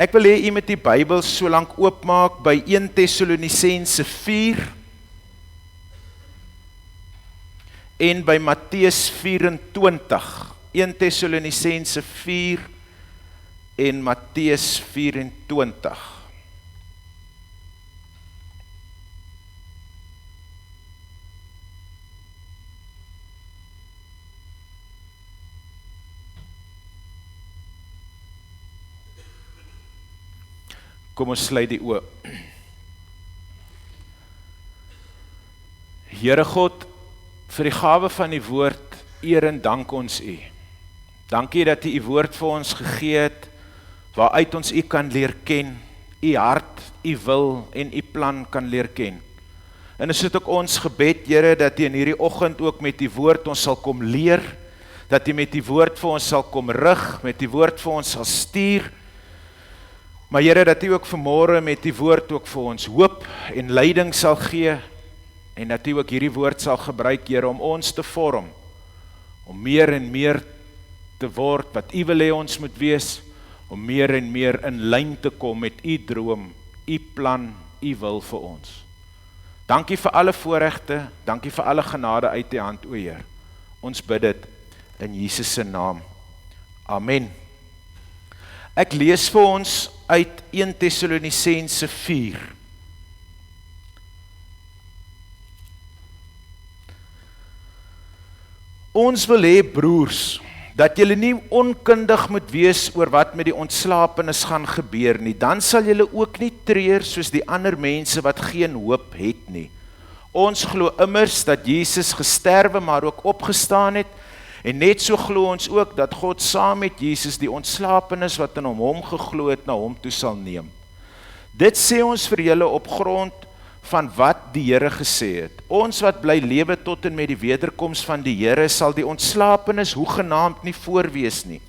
Ek wil hê u moet die Bybel so lank oopmaak by 1 Tessalonisense 4 en by Matteus 24. 1 Tessalonisense 4 en Matteus 24. Kom ons sluit die oë. Here God, vir die gawe van die woord, eer en dank ons u. Dankie dat u woord vir ons gegee het, waaruit ons u kan leer ken, u hart, u wil en u plan kan leer ken. En is dit ook ons gebed, Here, dat u in hierdie oggend ook met die woord ons sal kom leer, dat u met die woord vir ons sal kom rig, met die woord vir ons sal stuur, maar Here, dat u ook vanmôre met die woord ook vir ons hoop en leiding sal gee, en dat u ook hierdie woord sal gebruik, Here, om ons te vorm, om meer en meer te word, wat u wil hê ons moet wees, om meer en meer in lyn te kom met u droom, u plan, u wil vir ons. Dankie vir alle voorregte, dankie vir alle genade uit die hand, o Heer. Ons bid dit in Jesus se naam. Amen. Ek lees vir ons uit 1 Tessalonisense 4. Ons wil hê, broers, dat julle nie onkundig moet wees oor wat met die ontslapenis gaan gebeur nie. Dan sal julle ook nie treur soos die ander mense wat geen hoop het nie. Ons glo immers dat Jesus gesterwe maar ook opgestaan het, en net so glo ons ook dat God saam met Jesus die ontslapenis wat in hom geglo het na hom toe sal neem. Dit sê ons vir julle op grond van wat die Here gesê het. Ons wat bly lewe tot en met die wederkoms van die Here sal die ontslapenis hoegenaamd nie voorwees nie.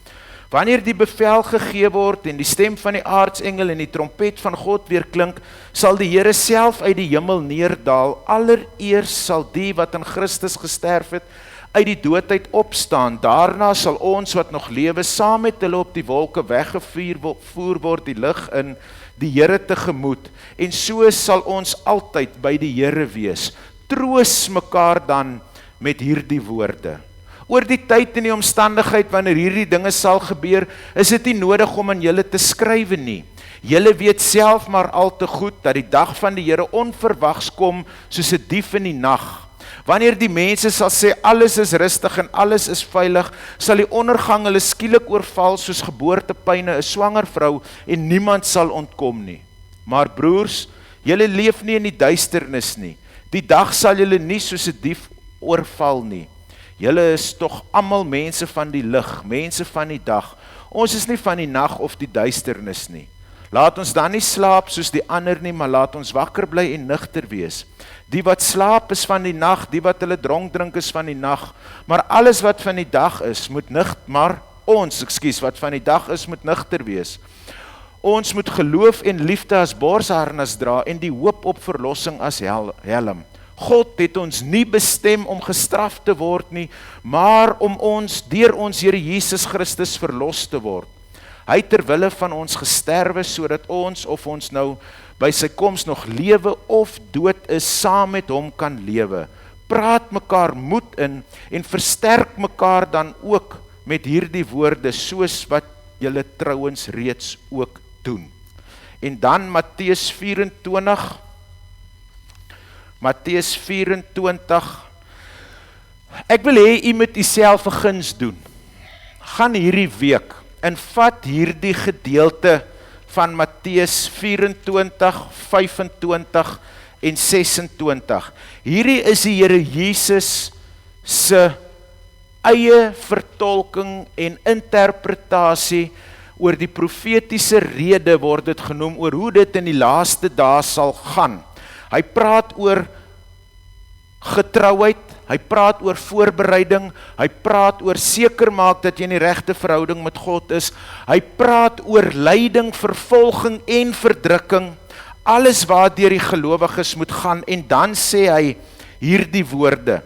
Wanneer die bevel gegee word en die stem van die aartsengel en die trompet van God weer klink, sal die Here self uit die hemel neerdaal. Allereers sal die wat in Christus gesterf het, uit die doodheid opstaan. Daarna sal ons wat nog lewe saam met hulle op die wolke weggevoer word die lig in, die Here tegemoet, en so sal ons altyd by die Here wees. Troos mekaar dan met hierdie woorde. Oor die tyd en die omstandigheid wanneer hierdie dinge sal gebeur, is dit nie nodig om aan julle te skrywe nie. Julle weet self maar al te goed dat die dag van die Here onverwags kom soos 'n dief in die nag. Wanneer die mense sal sê, alles is rustig en alles is veilig, sal die ondergang hulle skielik oorval soos geboortepyne 'n swanger vrou en niemand sal ontkom nie. Maar broers, julle leef nie in die duisternis nie. Die dag sal julle nie soos 'n dief oorval nie. Julle is tog almal mense van die lig, mense van die dag. Ons is nie van die nag of die duisternis nie. Laat ons dan nie slaap soos die ander nie, maar laat ons wakker bly en nugter wees. Die wat slaap is van die nag, die wat hulle dronk drink is van die nag, maar alles wat van die dag is, moet wat van die dag is, moet nugter wees. Ons moet geloof en liefde as borsharnas dra en die hoop op verlossing as helm. God het ons nie bestem om gestraf te word nie, maar om ons, deur ons Here Jesus Christus verlos te word. Hy het ter wille van ons gesterwe, sodat ons, of ons nou by sy koms nog lewe of dood is, saam met hom kan lewe. Praat mekaar moed in en versterk mekaar dan ook met hierdie woorde, soos wat julle trouens reeds ook doen. En dan Matteus 24, ek wil hê u moet uself 'n guns doen. Gaan hierdie week en vat hierdie gedeelte van Matteus 24, 25 en 26. Hierdie is die Here Jesus se eie vertolking en interpretasie oor die profetiese rede, word dit genoem, oor hoe dit in die laaste dae sal gaan. Hy praat oor getrouheid, hy praat oor voorbereiding, hy praat oor seker maak dat jy in die regte verhouding met God is, hy praat oor lyding, vervolging en verdrukking, alles waardeur die gelowiges moet gaan, en dan sê hy hierdie woorde: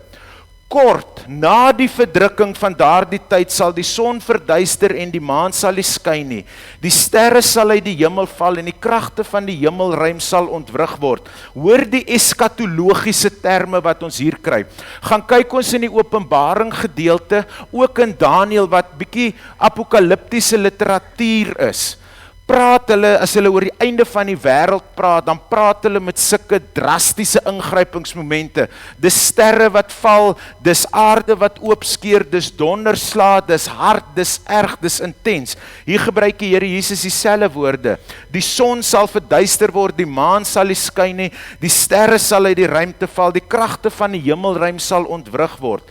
Kort na die verdrukking van daardie tyd sal die son verduister en die maan sal nie skyn nie. Die sterre sal uit die hemel val en die kragte van die hemelruim sal ontwrig word. Hoor die eskatologiese terme wat ons hier kry. Gaan kyk ons in die Openbaring gedeelte, ook in Daniël wat bietjie apokaliptiese literatuur is. Praat hulle, as hulle oor die einde van die wêreld praat, dan praat hulle met sulke drastiese ingrypingsmomente. Dis sterre wat val, dis aarde wat oopskeer, dis donderslae, dis hard, dis erg, dis intens. Hier gebruik die Here Jesus dieselfde woorde. Die son sal verduister word, die maan sal nie skyn nie, die sterre sal uit die ruimte val, die kragte van die hemelruim sal ontwrig word.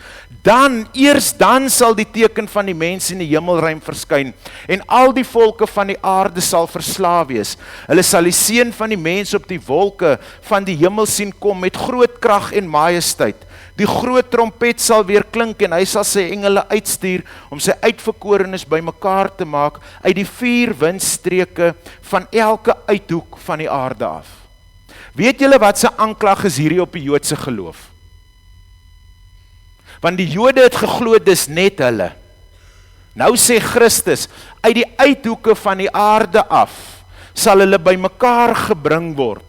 Eers dan sal die teken van die mens in die hemelruim verskyn en al die volke van die aarde sal verslaaf wees. Hulle sal die seun van die mens op die wolke van die hemel sien kom met groot krag en majesteit. Die groot trompet sal weer klink en hy sal sy engele uitstuur om sy uitverkorenes bymekaar te maak uit die 4 windstreke van elke uithoek van die aarde af. Weet julle wat se aanklag is hierdie op die Joodse geloof? Want die Jode het geglo dis net hulle. Nou sê Christus, uit die uithoeke van die aarde af, sal hulle bymekaar gebring word.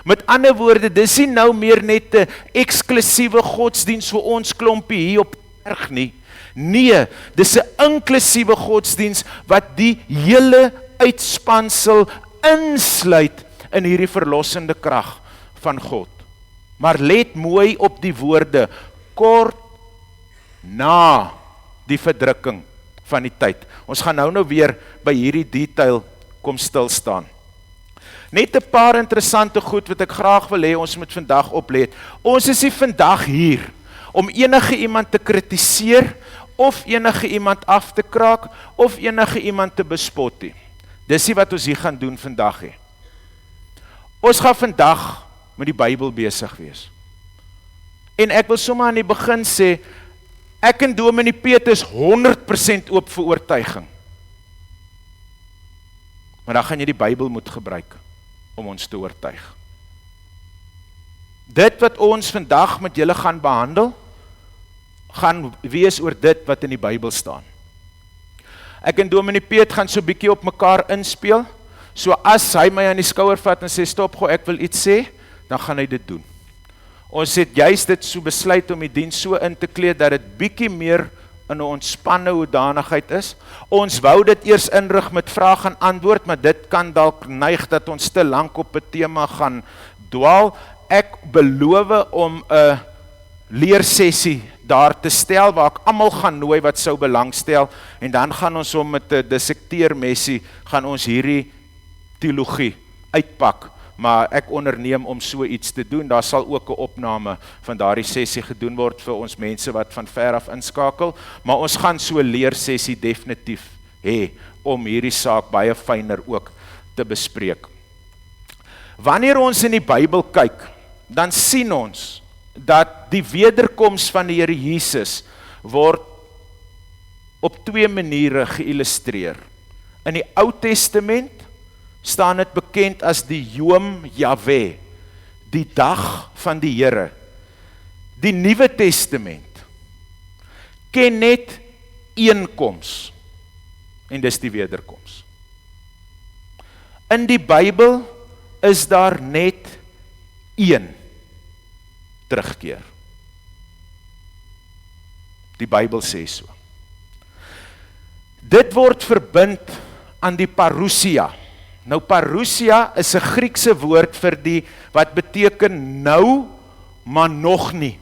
Met ander woorde, dis nie nou meer net 'n eksklusiewe godsdiens vir ons klompie hier op die berg nie. Nee, dis 'n inklusiewe godsdiens wat die hele uitspansel insluit in hierdie verlossende krag van God. Maar let mooi op die woorde, kort na die verdrukking van die tyd. Ons gaan nou weer by hierdie detail kom stil staan. Net 'n paar interessante goed wat ek graag wil hê ons moet vandag oplet. Ons is nie vandag hier om enige iemand te kritiseer of enige iemand af te kraak of enige iemand te bespot nie. Dis nie wat ons hier gaan doen vandag nie. Ons gaan vandag met die Bybel besig wees. En ek wil sommer aan die begin sê, ek en Dominee Piet is 100% oop vir oortuiging. Maar dan gaan jy die Bybel moet gebruik om ons te oortuig. Dit wat ons vandag met julle gaan behandel, gaan wees oor dit wat in die Bybel staan. Ek en Dominee Piet gaan so bietjie op mekaar inspeel, so as hy my aan die skouer vat en sê, stop gou, ek wil iets sê, dan gaan hy dit doen. Ons het juist dit so besluit om die diens so in te kleed, dat dit bietjie meer in 'n ontspanne hoedanigheid is. Ons wou dit eers inrig met vraag en antwoord, maar dit kan dalk neig dat ons te lank op 'n tema gaan dwaal. Ek beloof om 'n leersessie daar te stel, waar ek almal gaan nooi wat sou belangstel, en dan gaan ons om met 'n dissekteermessie, gaan ons hierdie teologie uitpak. Maar ek onderneem om so iets te doen. Daar sal ook 'n opname van daardie sessie gedoen word vir ons mense wat van ver af inskakel, maar ons gaan so 'n leersessie definitief hê om hierdie saak baie fyner ook te bespreek. Wanneer ons in die Bybel kyk, dan sien ons dat die wederkoms van die Here Jesus word op 2 maniere geïllustreer. In die Ou Testament staan dit bekend as die Yom Yahweh, die dag van die Here. Die Nuwe Testament ken net een koms, en dis die wederkoms. In die Bybel is daar net een terugkeer. Die Bybel sê so. Dit word verbind aan die parousia. Nou parousia is 'n Griekse woord vir die wat beteken nou, maar nog nie.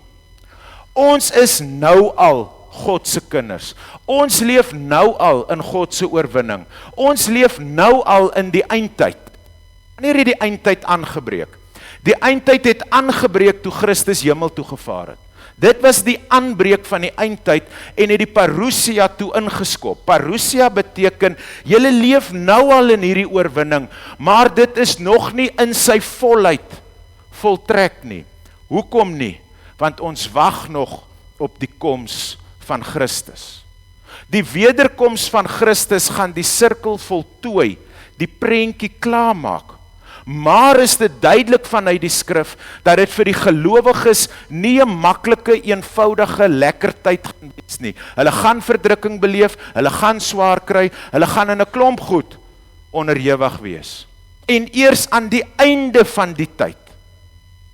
Ons is nou al God se kinders. Ons leef nou al in God se oorwinning. Ons leef nou al in die eindtyd. Wanneer het die eindtyd aangebreek? Die eindtyd het aangebreek toe Christus hemel toe gevaar het. Dit was die aanbreek van die eindtyd en het die parousia toe ingeskop. Parousia beteken, julle leef nou al in hierdie oorwinning, maar dit is nog nie in sy volheid voltrek nie. Hoekom nie? Want ons wag nog op die koms van Christus. Die wederkoms van Christus gaan die sirkel voltooi, die prentjie klaarmaak. Maar is dit duidelik vanuit die skrif, dat dit vir die gelowiges nie 'n maklike, eenvoudige, lekker tyd gaan wees nie. Hulle gaan verdrukking beleef, hulle gaan swaar kry, hulle gaan in 'n klomp goed onderhewig wees. En eers aan die einde van die tyd,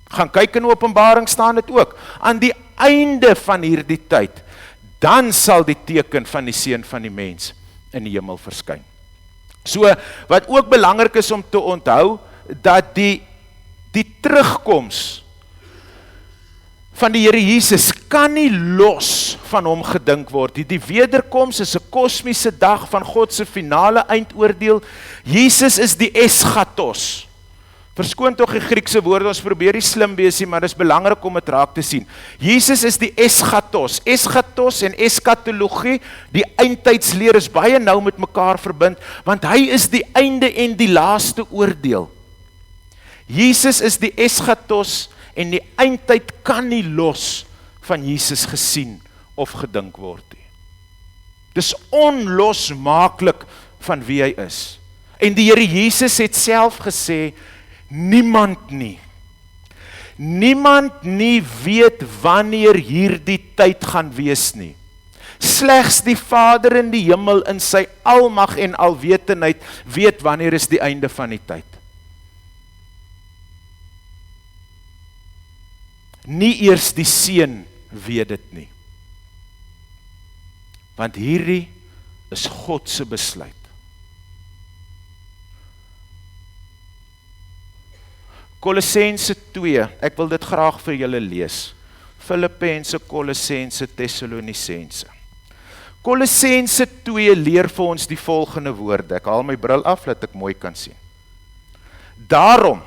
gaan kyk in Openbaring staan dit ook, aan die einde van hierdie tyd, dan sal die teken van die seun van die mens in die hemel verskyn. So, wat ook belangrik is om te onthou, dat die terugkoms van die Here Jesus kan nie los van hom gedink word. Die wederkoms is 'n kosmiese dag van God se finale eindoordeel. Jesus is die eschatos. Verskoon tog die Griekse woorde, ons probeer nie slim wees nie, maar dit is belangrik om dit raak te sien. Jesus is die eschatos. Eschatos en eskatologie, die eindtydsleer is baie nou met mekaar verbind, want hy is die einde en die laaste oordeel. Jesus is die eschatos en die eindtyd kan nie los van Jesus gesien of gedink word nie. Dis onlosmaaklik van wie hy is. En die Here Jesus het self gesê, niemand nie weet wanneer hierdie tyd gaan wees nie. Slegs die Vader in die hemel in sy almag en alwetendheid weet wanneer is die einde van die tyd. Nie eers die Seun weet dit nie. Want hierdie is God se besluit. Kolossense 2, ek wil dit graag vir julle lees. Filippense, Kolossense, Tessalonisense. Kolossense 2 leer vir ons die volgende woorde. Ek haal my bril af, dat ek mooi kan sien. Daarom,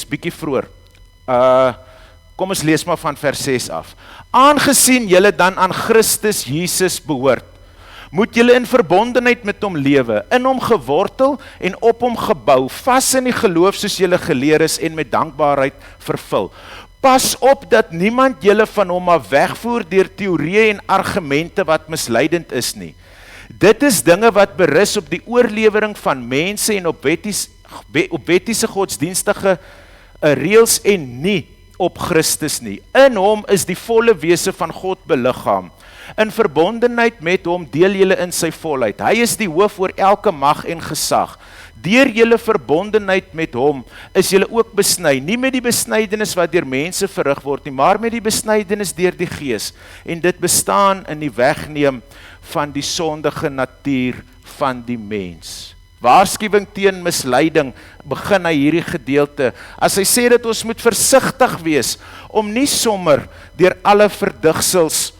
bietjie vroeër. Kom ons lees maar van vers 6 af. Aangesien julle dan aan Christus Jesus behoort, moet julle in verbondenheid met hom lewe, in hom gewortel en op hom gebou, vas in die geloof soos julle geleer is en met dankbaarheid vervul. Pas op dat niemand julle van hom af wegvoer deur teorieë en argumente wat misleidend is nie. Dit is dinge wat berus op die oorlewering van mense en op wettiese godsdienstige reëls en nie op Christus nie. In hom is die volle wese van God beliggaam. In verbondenheid met hom deel julle in sy volheid. Hy is die hoof oor elke mag en gesag. Deur julle verbondenheid met hom is julle ook besny, nie met die besnydenis wat deur mense verrig word nie, maar met die besnydenis deur die Gees. En dit bestaan in die wegneem van die sondige natuur van die mens. Waarskuwing teen misleiding begin hy hierdie gedeelte. As hy sê dat ons moet versigtig wees om nie sommer deur alle verdigsels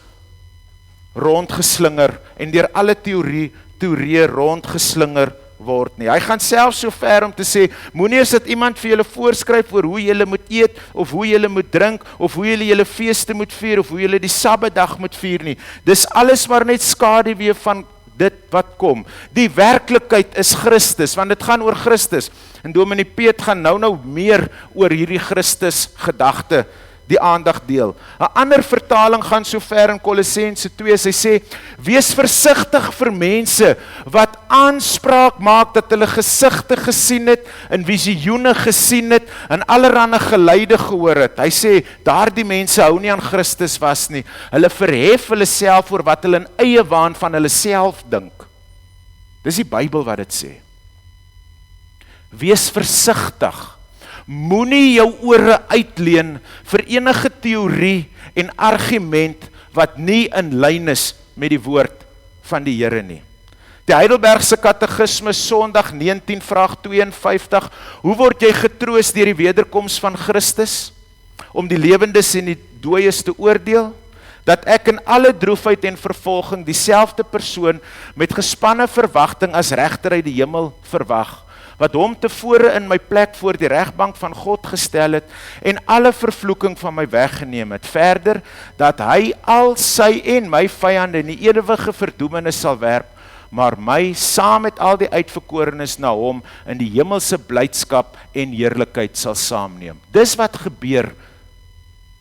rondgeslinger en deur alle teorieë rondgeslinger word nie. Hy gaan self so ver om te sê, moenie as dit iemand vir julle voorskryf oor hoe julle moet eet, of hoe julle moet drink, of hoe julle feeste moet vier, of hoe julle die Sabbatdag moet vier nie. Dis alles maar net skaduwee van dit wat kom. Die werklikheid is Christus, want dit gaan oor Christus. En Dominee Piet gaan nou meer oor hierdie Christus gedagte die aandag deel. 'n Ander vertaling gaan so ver in Kolossense 2, sy sê, wees versigtig vir mense wat aanspraak maak dat hulle gesigte gesien het, en visioene gesien het, en allerhande geluide gehoor het. Hy sê, daardie mense hou nie aan Christus vas nie. Hulle verhef hulle self oor wat hulle in eie waan van hulle self dink. Dis die Bybel wat dit sê. Wees versigtig. Moenie jou ore uitleen vir enige teorie en argument wat nie in lyn is met die woord van die Here nie. Die Heidelbergse Katekisme Sondag 19 vraag 52, hoe word jy getroos deur die wederkoms van Christus? Om die lewendes en die dooies te oordeel? Dat ek in alle droefheid en vervolging dieselfde persoon met gespanne verwagting as regter uit die hemel verwag, wat hom tevore in my plek voor die regbank van God gestel het en alle vervloeking van my weggeneem het. Verder, dat hy al sy en my vyande in die ewige verdoemenis sal werp, maar my saam met al die uitverkorenes na hom in die hemelse blydskap en heerlikheid sal saamneem. Dis wat gebeur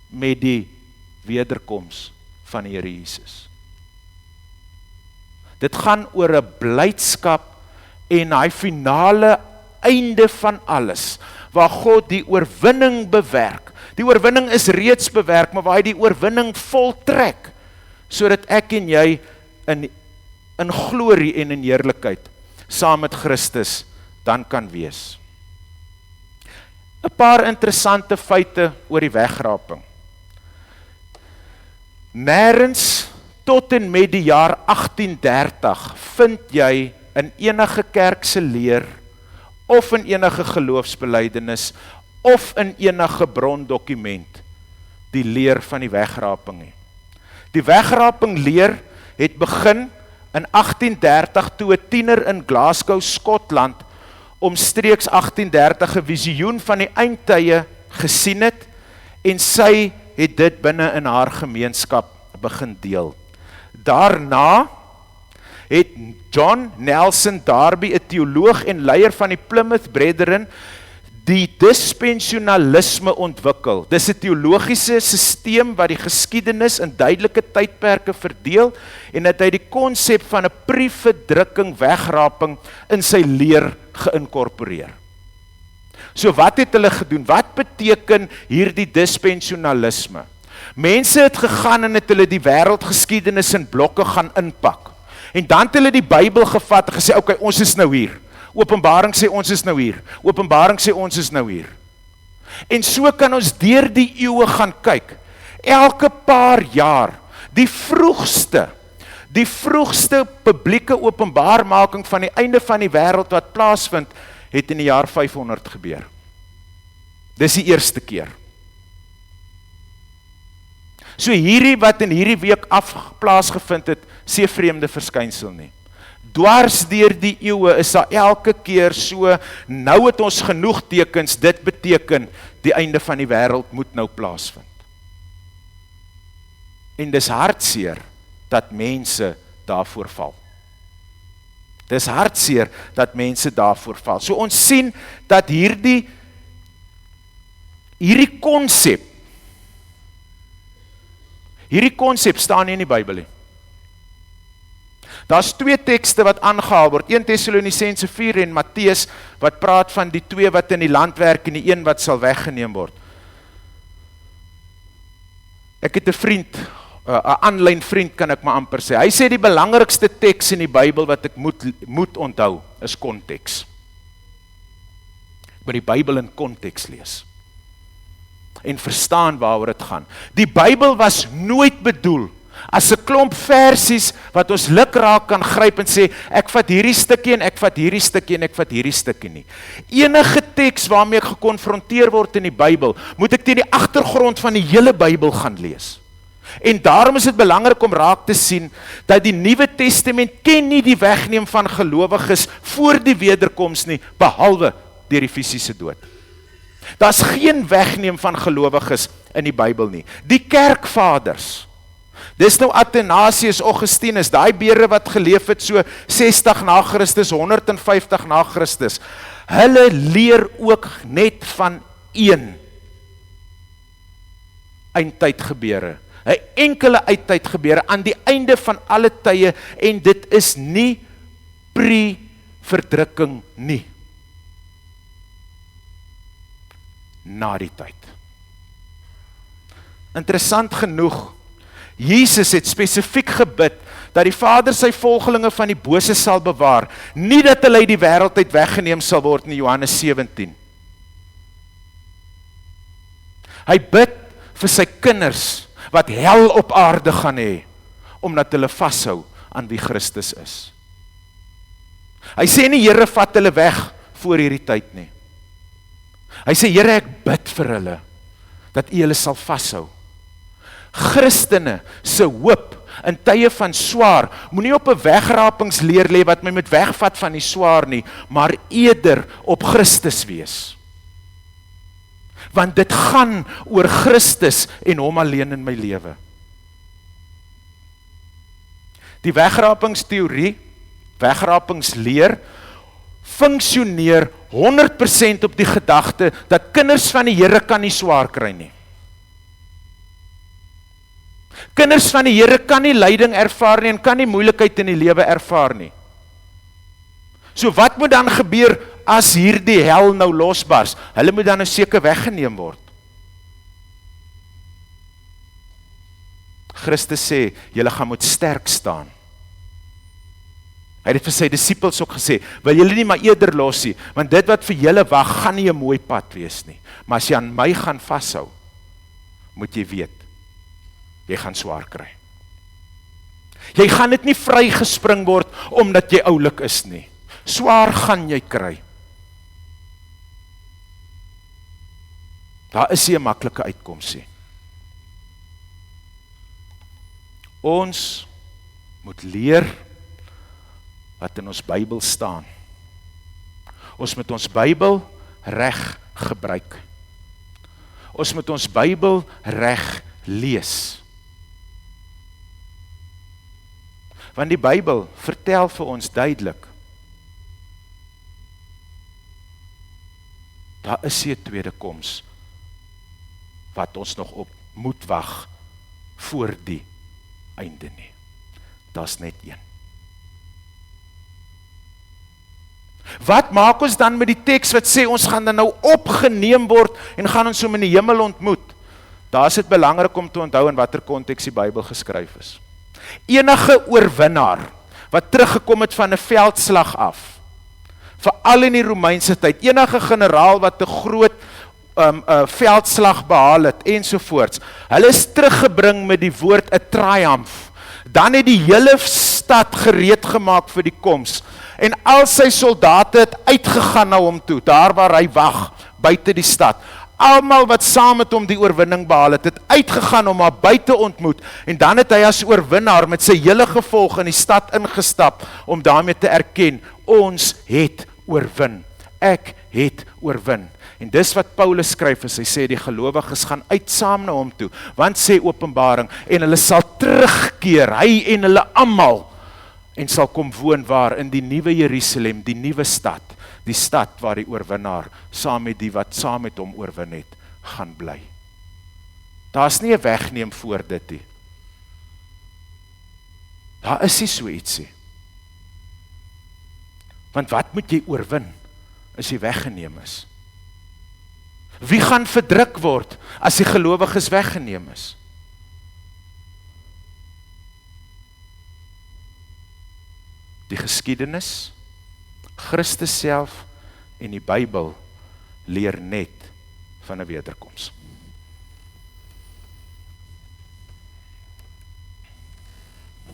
met die wederkoms van die Here Jesus. Dit gaan oor 'n blydskap en hy finale einde van alles, waar God die oorwinning bewerk. Die oorwinning is reeds bewerk, maar waar hy die oorwinning voltrek, sodat ek en jy in glorie en in heerlikheid saam met Christus dan kan wees. 'n Paar interessante feite oor die wegraping. Nêrens tot en met die jaar 1830 vind jy in enige kerk se leer of in enige geloofsbelydenis of in enige brondokument die leer van die wegraping nie. Die wegraping leer het begin in 1830 toe 'n tiener in Glasgow, Skotland omstreeks 1830 'n visioen van die eindtye gesien het en sy het dit binne in haar gemeenskap begin deel. Daarna het John Nelson Darby, 'n teoloog en leier van die Plymouth Brethren, die dispensionalisme ontwikkel. Dis 'n teologiese sisteem wat die geskiedenis in duidelike tydperke verdeel en het hy die konsep van 'n pre-verdrukking wegraping in sy leer geïnkorporeer. So wat het hulle gedoen? Wat beteken hierdie dispensionalisme? Mense het gegaan en het hulle die wêreldgeskiedenis in blokke gaan inpak. En dan het hulle die Bybel gevat en gesê, okay, ons is nou hier. Openbaring sê ons is nou hier. Openbaring sê ons is nou hier. En so kan ons deur die eeue gaan kyk. Elke paar jaar, die vroegste publieke openbaarmaking van die einde van die wêreld wat plaasvind, het in die jaar 500 gebeur. Dis die eerste keer. So hierdie wat in hierdie week plaasgevind het, sê vreemde verskynsel nie. Dwars deur die eeue is daar elke keer so, nou het ons genoeg tekens, dit beteken, die einde van die wêreld moet nou plaasvind. En dis hartseer, dat mense daarvoor val. Dis hartseer, dat mense daarvoor val. So ons sien, dat hierdie konsep staan nie in die Bybel nie. Daar's twee tekste wat aangehaal word, 1 Tessalonisense 4 en Matteus, wat praat van die twee wat in die land werk en die een wat sal weggeneem word. Ek het 'n vriend, 'n aanlyn vriend kan ek maar amper sê, hy sê die belangrikste teks in die Bybel wat ek moet onthou, is konteks. Ek moet die Bybel in konteks lees en verstaan waaroor dit gaan. Die Bybel was nooit bedoel as 'n klomp versies wat ons lukraak kan gryp en sê, ek vat hierdie stukkie en ek vat hierdie stukkie en ek vat hierdie stukkie nie. Enige teks waarmee ek gekonfronteer word in die Bybel, moet ek teen die agtergrond van die hele Bybel gaan lees. En daarom is dit belangrik om raak te sien, dat die Nuwe Testament ken nie die wegneem van gelowiges voor die wederkoms nie, behalwe deur die fisiese dood. Daar's geen wegneem van gelowiges in die Bybel nie. Die kerkvaders, dis nou Athanasius, Augustinus, daai beere wat geleef het so 60 na Christus, 150 na Christus, hulle leer ook net van een eindtyd gebeure, 'n enkele eindtyd gebeure, aan die einde van alle tye, en dit is nie pre-verdrukking nie. Na die tyd. Interessant genoeg, Jesus het spesifiek gebid, dat die Vader sy volgelinge van die bose sal bewaar, nie dat hulle uit die wêreld uit weggeneem sal word in Johannes 17. Hy bid vir sy kinders, wat hel op aarde gaan hê, omdat hulle vashou aan wie Christus is. Hy sê nie, Here, vat hulle weg voor hierdie tyd nie. Hy sê, Here, ek bid vir hulle, dat U hulle sal vashou. Christene se hoop in tye van swaar, moenie op 'n wegrapingsleer lê wat my met wegvat van die swaar nie, maar eerder op Christus wees. Want dit gaan oor Christus en hom alleen in my lewe. Die wegrapingsteorie, wegrapingsleer, funksioneer 100% op die gedagte, dat kinders van die Here kan nie swaar kry nie. Kinders van die Here kan nie lyding ervaar nie, en kan nie moeilikheid in die lewe ervaar nie. So wat moet dan gebeur as hierdie hel nou losbars? Hulle moet dan nou seker weggeneem word. Christus sê, julle gaan moet sterk staan. Hy het vir sy disippels ook gesê, wil julle nie maar eerder los nie, want dit wat vir julle wag, gaan nie 'n mooi pad wees nie. Maar as jy aan my gaan vashou, moet jy weet, jy gaan swaar kry. Jy gaan dit nie vrygespring word, omdat jy oulik is nie. Swaar gaan jy kry. Daar is nie 'n maklike uitkoms nie. Ons moet leer wat in ons Bybel staan. Ons moet ons Bybel reg gebruik. Ons moet ons Bybel reg lees. Want die Bybel vertel vir ons duidelik, daar is nie 'n tweede koms wat ons nog op moet wag voor die einde nie. Daar's net een. Wat maak ons dan met die teks wat sê ons gaan dan nou opgeneem word en gaan ons hom in die hemel ontmoet? Daar is dit belangrik om te onthou in watter konteks die Bybel geskryf is. Enige oorwinnaar wat teruggekom het van 'n veldslag af, veral in die Romeinse tyd, enige generaal wat 'n groot veldslag behaal het, ensovoorts, hulle is teruggebring met die woord 'n triumf. Dan het die hele stad gereed gemaak vir die koms, en al sy soldate het uitgegaan na hom toe, daar waar hy wag, buite die stad. Almal wat saam met hom die oorwinning behaal het, het uitgegaan om haar buite ontmoet, en dan het hy as oorwinnaar met sy hele gevolg in die stad ingestap, om daarmee te erken, ons het oorwin. Ek het oorwin. En dis wat Paulus skryf, as hy sê, die gelowiges gaan uit saam na hom toe, want sê Openbaring, en hulle sal terugkeer, hy en hulle almal, en sal kom woon waar, in die nuwe Jerusalem, die nuwe stad, die stad waar die oorwinnaar, saam met die wat saam met hom oorwin het, gaan bly. Daar is nie 'n wegneem voor dit nie. Daar is nie so ietsie. Want wat moet jy oorwin, as jy weggeneem is? Wie gaan verdruk word, as die gelowiges weggeneem is? Die geskiedenis, Christus self en die Bybel leer net van 'n wederkoms.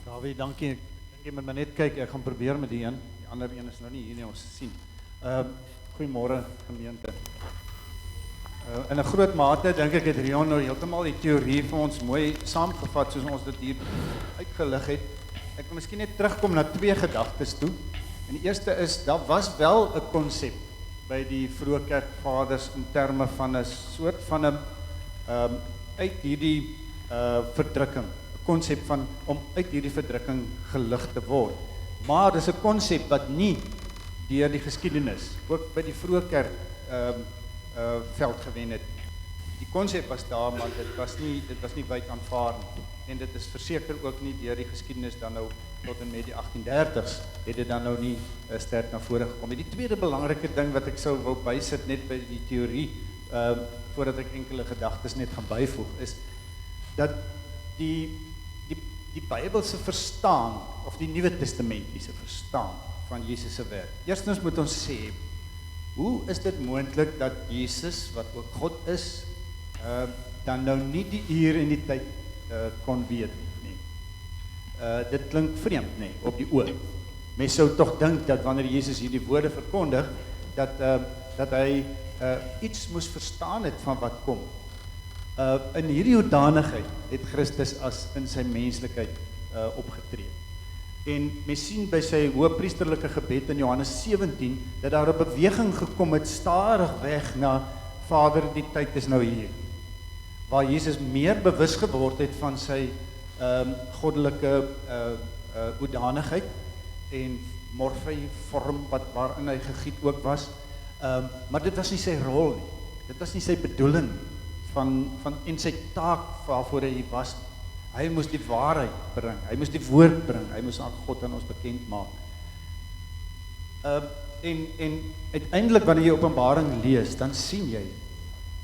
Dawie, dankie. Ek dink jy moet maar net kyk, ek gaan probeer met die een. Die ander een is nou nie hier nie, ons sien. Goeiemôre gemeente. In 'n groot mate dink ek het Rion nou heeltemal die teorie vir ons mooi saamgevat soos ons dit hier uitgelig het. Ek wil miskien net terugkom na twee gedagtes toe. En die eerste is, daar was wel 'n konsep by die vroeë kerkvaders in terme van 'n soort van 'n uit hierdie verdrukking, 'n konsep van om uit hierdie verdrukking gelig te word. Maar dis 'n konsep wat nie deur die geskiedenis, ook by die vroeë kerk veld gewen het. Die konsep was daar, maar dit was nie wyd aanvaar nie. En dit is verseker ook nie deur die geskiedenis dan nou tot en met die 1830s het dit dan nou nie sterk na vore gekom. En die tweede belangrike ding wat ek sou wou bysit net by die teorie, voordat ek enkele gedagtes net gaan byvoeg, is dat die Bybelse verstaan, of die Nuwe Testamentiese verstaan van Jesus se werk. Eerstens moet ons sê, hoe is dit moontlik dat Jesus, wat ook God is, dan nou nie die uur en die tyd kon weet nie. Dit klink vreemd, nee, op die oor. Mens sou tog dink dat wanneer Jesus hierdie woorde verkondig, dat hy iets moes verstaan het van wat kom. In hierdie hoedanigheid het Christus as in sy menslikheid opgetree. En mens sien by sy hoëpriesterlike gebed in Johannes 17, dat daar 'n beweging gekom het, stadig weg na Vader, die tyd is nou hier. Waar Jesus meer bewus geword het van sy goddelike hoedanigheid en morfei vorm waarin hy gegiet ook was. Maar dit was nie sy rol nie. Dit was nie sy bedoeling en sy taak waarvoor hy was. Hy moes die waarheid bring, hy moes die woord bring, hy moes aan God aan ons bekend maak. En uiteindelik wanneer jy Openbaring lees, dan sien jy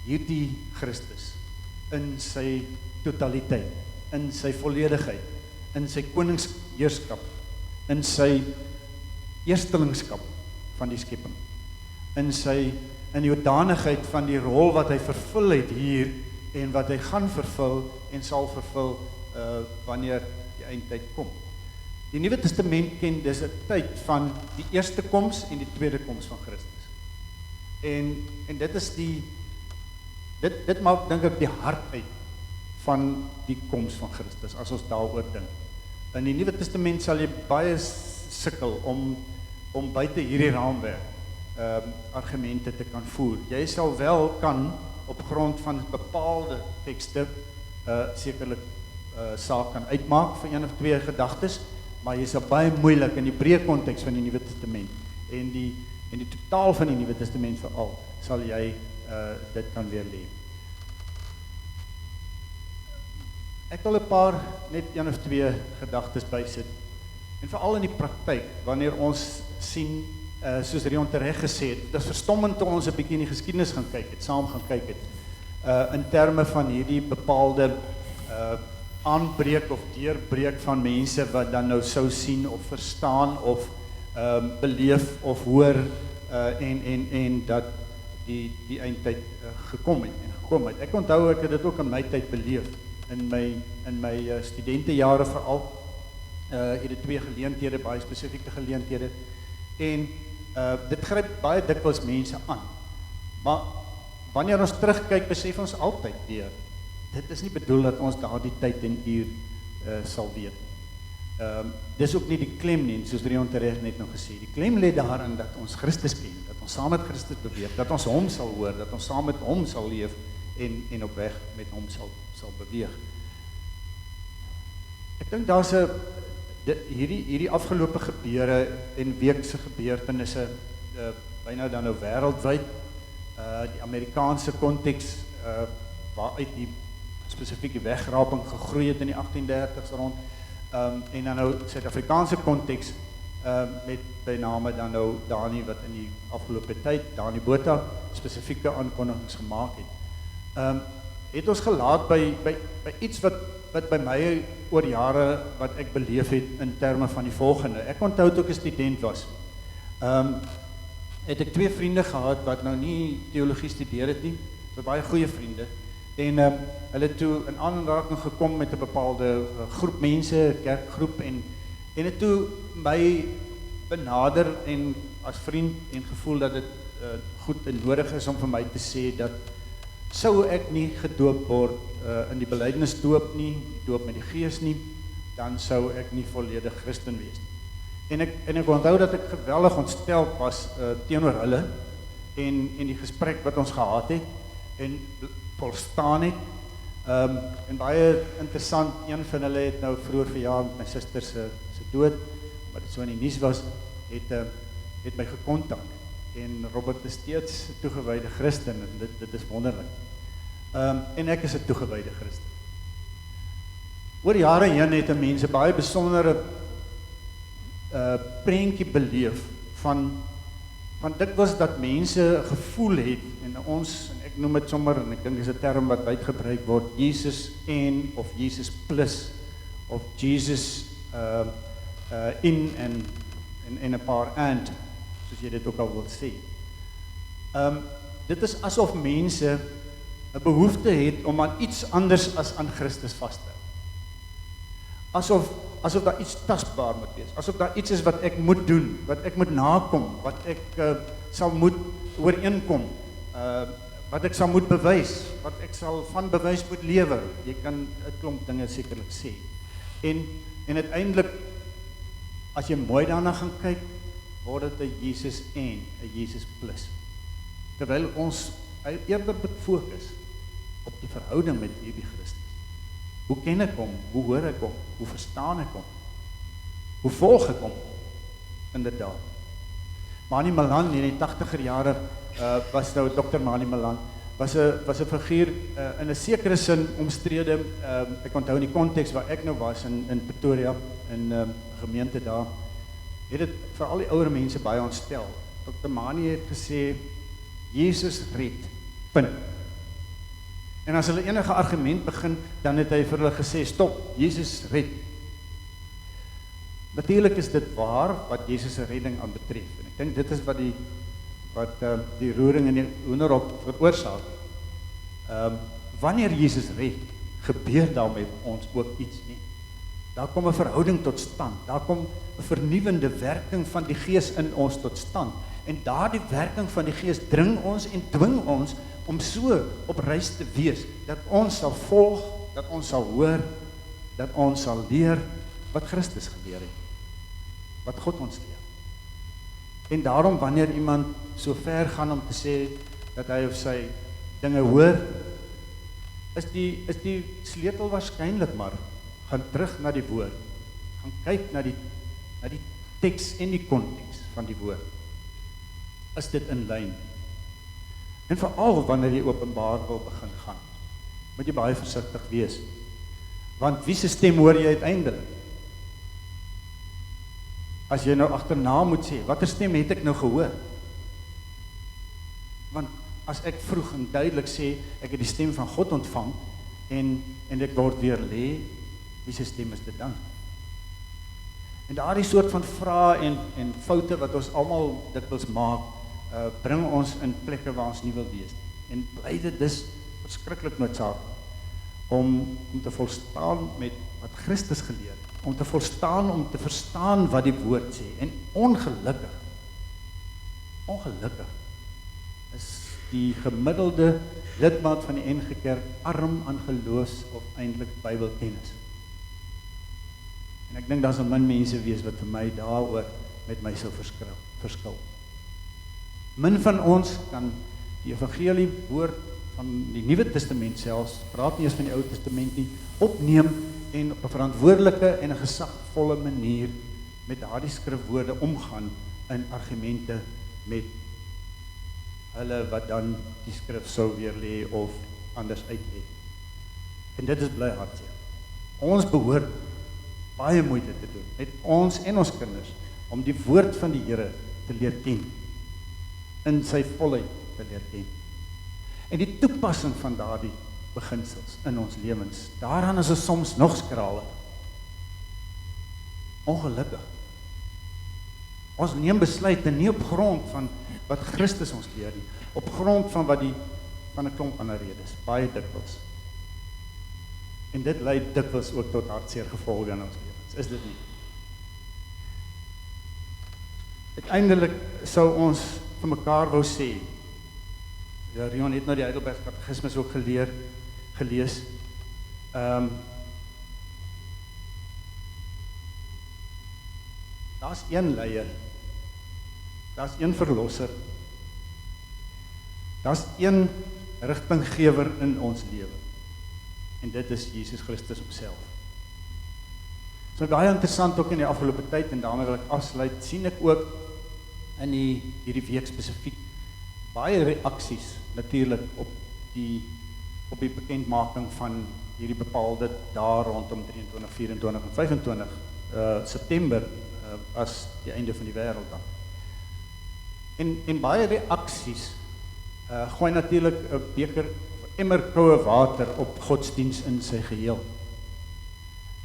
hierdie Christus in sy totaliteit, in sy volledigheid, in sy koningsheerskap, in sy eerstelingskap van die skepping, in die hoedanigheid van die rol wat hy vervul het hier, en wat hy gaan vervul, en sal vervul, wanneer die eindtyd kom. Die Nuwe Testament ken dis 'n tyd van die eerste koms en die tweede koms van Christus. En dit is dit maak dink ek die hart uit van die koms van Christus, as ons daaroor dink. In die Nuwe Testament sal jy baie sukkel om buite hierdie raamwerk argumente te kan voer. Jy sal wel kan op grond van bepaalde tekste sekerlik saak kan uitmaak vir een of twee gedagtes, maar jy sal baie moeilik in die breë konteks van die Nuwe Testament en die totaal van die Nuwe Testament veral sal jy dit kan weer leef. Ek wil 'n paar net een of twee gedagtes bysit. En veral in die praktyk, wanneer ons sien, soos Rion tereg gesê het, dit is verstommend toe ons 'n bietjie in die geskiedenis gaan kyk het, saam gaan kyk het, in terme van hierdie bepaalde aanbreek of deurbreek van mense wat dan nou sou sien of verstaan of beleef of hoor en dat die eindtyd gekom het. Ek onthou ek het dit ook in my tyd beleef, in my studentejare veral, het dit twee geleenthede, baie spesifieke geleenthede, en dit gryp baie dikwels mense aan. Maar wanneer ons terugkyk, besef ons altyd weer, dit is nie bedoel dat ons daardie tyd en uur sal weet. Dis ook nie die klem nie, soos Rion tereg net nou gesê. Die klem lê daarin dat ons Christus ken, dat ons saam met Christus beweeg, dat ons hom sal hoor, dat ons saam met hom sal leef en op weg met hom sal beweeg. Ek dink daar's hierdie afgelope gebeure en weekse gebeurtenisse byna dan nou wêreldwyd, die Amerikaanse konteks waaruit die spesifieke wegraping gegroei het in die 1830s rond, en dan nou Suid-Afrikaanse konteks met by name dan nou Dani wat in die afgelope tyd, Dani Botha, spesifieke aankondigings gemaak het ons gelaat by iets wat by my oor jare wat ek beleef het in terme van die volgende. Ek onthou toe ek 'n student was, het ek twee vriende gehad wat nou nie teologie studeer het nie, so baie goeie vriende, en hulle het toe in aanraking gekom met 'n bepaalde groep mense, kerkgroep, en het toe my benader en as vriend en gevoel dat dit goed en nodig is om vir my te sê dat sou ek nie gedoop word in die belydenisdoop nie, doop met die Gees nie, dan sou ek nie volledig Christen wees nie. En ek onthou dat ek geweldig ontsteld was teenoor hulle en die gesprek wat ons gehad het en volstaan het. En baie interessant, een van hulle het nou vroeër verjaar met my suster se dood, wat dit so in die nuus was, het my gekontak. En Robert is steeds 'n toegewyde Christen en dit is wonderlik. En ek is 'n toegewyde Christen. Oor jare heen het mense baie besondere prentjie beleef van dikwels dat mense gevoel het en ek noem dit sommer, en ek dink dis 'n term wat wyd gebruik word, Jesus en of Jesus plus of Jesus in en 'n paar and, soos jy dit ook al wil sê. Dit is asof mense 'n behoefte het om aan iets anders as aan Christus vas te hou. Asof daar iets tasbaar moet wees, asof daar iets is wat ek moet doen, wat ek moet nakom, wat ek sal moet ooreenkom, wat ek sal moet bewys, wat ek sal van bewys moet lewer. Jy kan 'n klomp dinge sekerlik sê. En uiteindelik, as jy mooi daarna gaan kyk, word dit 'n Jesus en 'n Jesus plus. Terwyl ons eerder moet fokus op die verhouding met hierdie Christus. Hoe ken ek hom? Hoe hoor ek hom? Hoe verstaan ek hom? Hoe volg ek hom? Inderdaad. Mani Malan in die 80er jare was nou Dr. Mani Malan, was 'n figuur in 'n sekere sin omstrede, ek onthou in die konteks waar ek nou was in Pretoria, in 'n gemeente daar, het dit vir al die ouer mense baie ontstel. Dr. Mani het gesê, Jesus red, punt. En as hulle enige argument begin, dan het hy vir hulle gesê, stop, Jesus red. Natuurlik is dit waar, wat Jesus' redding aan betref. En ek dink dit is wat die roering in die hoenderhok veroorsaak. Wanneer Jesus red, gebeur daar met ons ook iets nie. Daar kom 'n verhouding tot stand. Daar kom 'n vernuwende werking van die Gees in ons tot stand. En daardie werking van die Gees dring ons en dwing ons om so op reis te wees, dat ons sal volg, dat ons sal hoor, dat ons sal leer wat Christus geleer het. Wat God ons leer. En daarom wanneer iemand so ver gaan om te sê dat hy of sy dinge hoor, is die sleutel waarskynlik maar gaan terug na die woord. Gaan kyk na die teks en die konteks van die woord. Is dit in lyn? En veral wanneer jy openbaar wil begin gaan, moet jy baie versigtig wees. Want wie se stem hoor jy uiteindelik? As jy nou agterna moet sê, watter stem het ek nou gehoor? Want as ek vroeg en duidelik sê, ek het die stem van God ontvang, en ek word weer lê, wie se stem is dit dan? En daardie soort van vrae en foute wat ons almal dikwels maak, bring ons in plekke waar ons nie wil wees. En bly dit dus verskriklik noodsaaklik om te verstaan met wat Christus geleer het, om te verstaan wat die woord sê. En ongelukkig is die gemiddelde lidmaat van die NG Kerk arm aan geloofs of eintlik Bybelkennis. En ek dink daar sal min mense wees wat vir my daaroor met my sou verskil. Min van ons kan die evangelie woord van die Nuwe Testament selfs, praat nie eens van die Ou Testament nie, opneem en op 'n verantwoordelike en 'n gesagvolle manier met daardie skrifwoorde omgaan in argumente met hulle wat dan die skrif sou weer lê of anders uitlê. En dit is bly hartseer. Ons behoort baie moeite te doen met ons en ons kinders om die woord van die Here te leer ken, in sy volheid te leer ken. En die toepassing van daardie beginsels in ons lewens, daaraan is ons soms nog skraler. Ongelukkig. Ons neem besluite nie op grond van wat Christus ons leer nie, op grond van wat van 'n klomp ander redes, baie dikwels. En dit lei dikwels ook tot hartseer gevolge in ons lewens, is dit nie? Uiteindelik sou ons vir mekaar wou sê, ja, Rion het nou die Heidelberg Katekismes ook gelees, daar's een leier, daar's een verlosser, daar's een rigtinggewer in ons lewe, en dit is Jesus Christus homself. So baie interessant ook in die afgelope tyd, en daarmee wil ek afsluit, sien ek ook in hierdie week spesifiek baie reaksies natuurlik op die bekendmaking van hierdie bepaalde dae rondom 23, 24 en 25 September as die einde van die wêreld dan. En baie reaksies gooi natuurlik 'n beker of emmer koue water op godsdiens in sy geheel.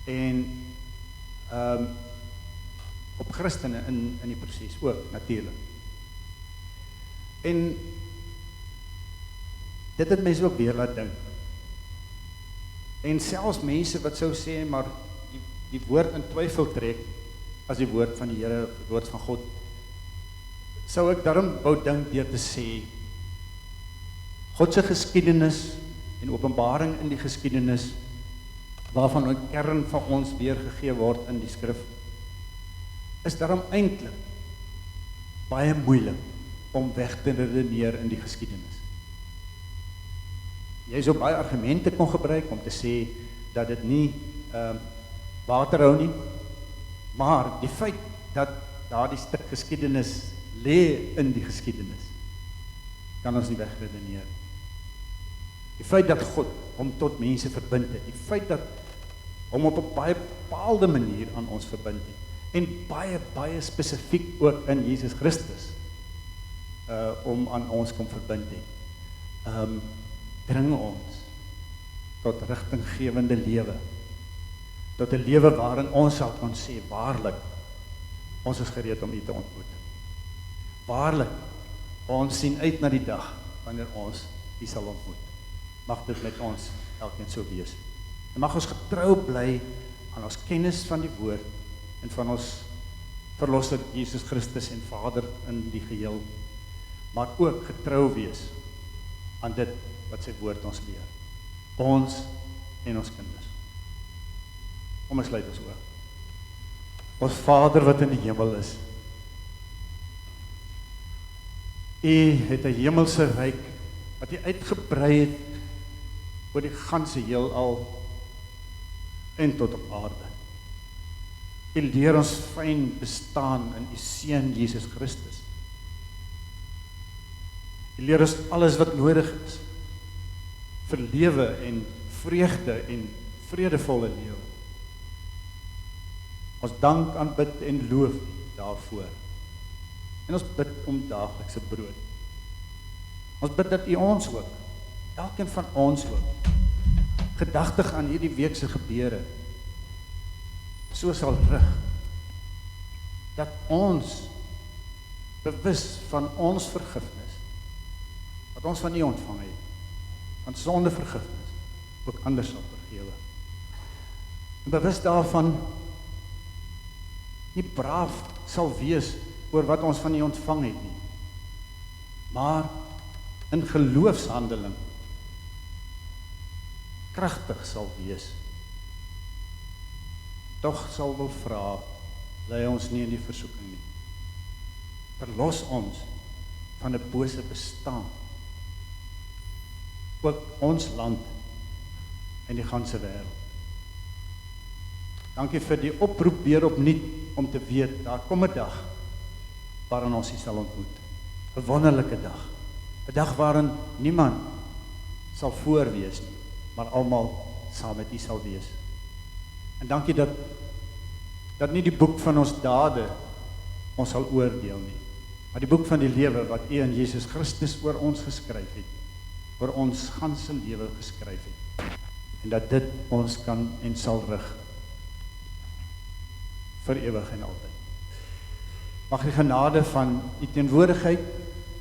En op Christene in die proses ook natuurlik. En dit het mense ook weer laat dink. En selfs mense wat sou sê, maar die woord in twyfel trek as die woord van die Here, die woord van God, sou ek daarom wou dink deur te sê, God se geskiedenis en openbaring in die geskiedenis, waarvan 'n kern van ons weergegee word in die skrif, is daarom eintlik baie moeilik om weg te redeneer in die geskiedenis. Jy sou baie argumente kon gebruik om te sê dat dit nie water hou nie, maar die feit dat daardie stuk geskiedenis lê in die geskiedenis, kan ons nie wegredeneer. Die feit dat God hom tot mense verbind het, die feit dat hom op 'n baie bepaalde manier aan ons verbind het, en baie spesifiek ook in Jesus Christus om aan ons kom verbind het. Dring ons tot rigtinggewende lewe, tot 'n lewe waarin ons sal kan sê, waarlik, ons is gereed om U te ontmoet. Waarlik, ons sien uit na die dag wanneer ons U sal ontmoet. Mag dit met ons elkeen so wees. En mag ons getrou bly aan ons kennis van die woord en van ons verlosser Jesus Christus en Vader in die geheel, maar ook getrou wees aan dit wat sy woord ons leer. Ons en ons kinders. Kom ons sluit ons oor. Ons Vader wat in die hemel is, U het 'n hemelse ryk wat U uitgebrei het oor die ganse heelal en tot op aarde. U leer ons fyn bestaan in U Seun Jesus Christus. U leer ons alles wat nodig is vir lewe en vreugde en vredevolle lewe. Ons dank, aanbid en loof daarvoor. En ons bid om daaglikse brood. Ons bid dat U ons ook, elkeen van ons ook, gedagtig aan hierdie week se gebeure, so sal rig, dat ons bewus van ons vergifnis, wat ons van U ontvang het, van sonde vergifnis, ook ander sal vergewe. En bewus daarvan, nie braaf sal wees oor wat ons van U ontvang het nie, maar in geloofshandeling kragtig sal wees. Tog sal wil vra, lei ons nie in die versoeking nie. Verlos ons van 'n bose bestaan. Ook ons land en die ganse wêreld. Dankie vir die oproep weer opnuut om te weet, daar kom 'n dag waarin ons U sal ontmoet. 'n Wonderlike dag. 'n Dag waarin niemand sal voor wees nie, maar almal saam met U sal wees. En dankie dat nie die boek van ons dade ons sal oordeel nie, maar die boek van die lewe wat U in Jesus Christus oor ons geskryf het, oor ons ganse lewe geskryf het. En dat dit ons kan en sal rig vir ewig en altyd. Mag die genade van U teenwoordigheid,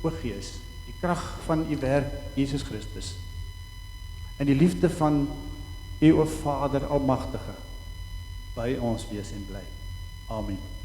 o Gees, die krag van U werk, Jesus Christus, en die liefde van U, o Vader Almagtige, by ons wees en bly. Amen.